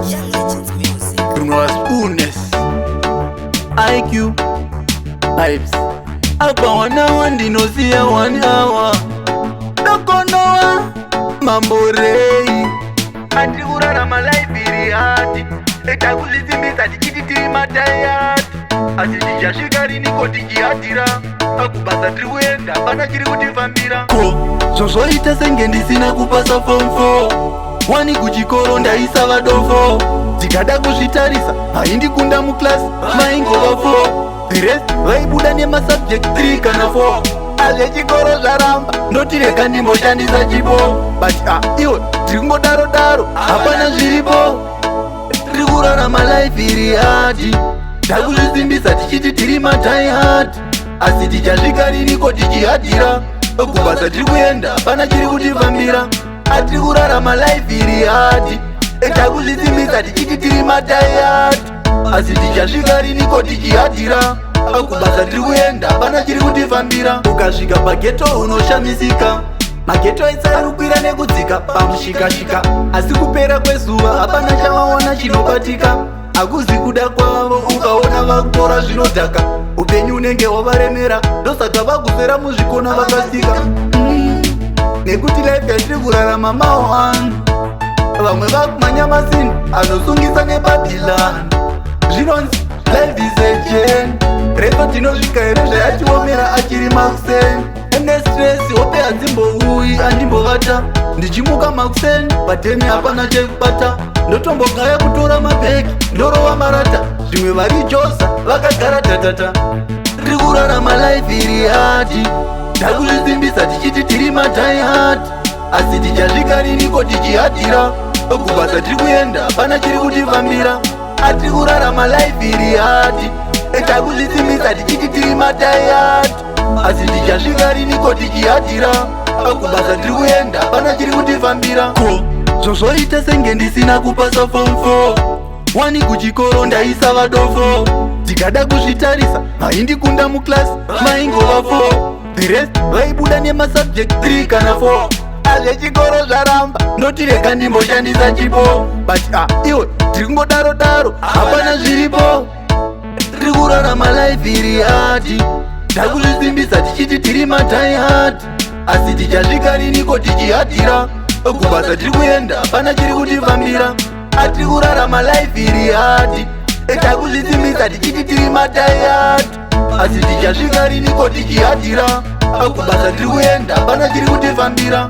Young Legends Music. Bruno Spoonness IQ Vibes apa wanawa ndinoziya 1 hour dokonowa mamborei ati kurarama life iri hati etakuzvisimbisa tichiti tiri matayati asi tichasvika rini kotichihatira akubasa tiri kuenda pana chiri kutifambira ko zvozvoita senge ndisina kupasa form 4 wani kuchikoro ndaisa vadofo tikada kuzvitarisa haindikunda muklasi maingova 4 the rest vaibuda nemasubject 3 kana 4 azvechikoro zvaramba ndotireka ndimboshandisa chipo but iwe tiri kungodaro hapana zviripo tiri kurarama life iri hati takuzvisimbisa tichiti tiri matayhat asi tichasvika riniko tichihadhira kubasa tiri kuenda hapana chiri kutifambira atiri kurarama life iri hati takuzvisimbisa tichiti tiri matayhat asi tichasvika riniko tichihadhira kubasa tiri kuenda hapana chiri kutifambira ukasvika pageto unoshamisika mageto aitsarukwira nekudzika pamushikashika asi kupera kwezuva hapana chavaona chinobatika hakuzi kuda kwavo ukaona vakutora zvinodhaka upenyu unenge wavaremera ndosaka vakuzera muzvikona vakasika nekuti life yatiri kurarama mawan vamwe vakumanyamasini anosungisa nebabhilani zvinonzi life is a chain repo tinosvika here zvayatiomera achiri makuseni ene stress hope handzimbouyi andimbovata ndichimuka makuseni pateni hapana chekubata ndotombogaya kutora mabhegi ndorova marata zvimwe vari josa vakagara tatata tiri kurarama life iri hati takuzvisimbisa tichiti tiri matayhat asi tichasvika riniko tichihadhira kubasa tiri kuenda hapana chiri kutifambira atiri kurarama life iri hati takuzvisimbisa tichiti tiri matayhat asi tichasvika riniko tichihadhira kubasa tiri kuenda hapana chiri kutifambira ko zvozvoita senge ndisina kupasa form 4 wani kuchikoro ndaisa vadofo tikada kuzvitarisa haindikunda muklasi maingova 4 the rest vaibuda nemasubject 3 kana 4 azvechikoro zvaramba ndotireka ndimboshandisa chipo but iwe tiri kungodaro hapana zviripo tiri kurarama life iri hati takuzvisimbisa tichiti tiri matayhat asi tichasvika riniko tichihadhira kubasa tiri kuenda hapana chiri kutifambira atiri kurarama life iri hati takuzvisimbisa tichiti tiri matayhat asi tichasvika riniko tichihadhira kubasa tiri kuenda hapana chiri kutifambira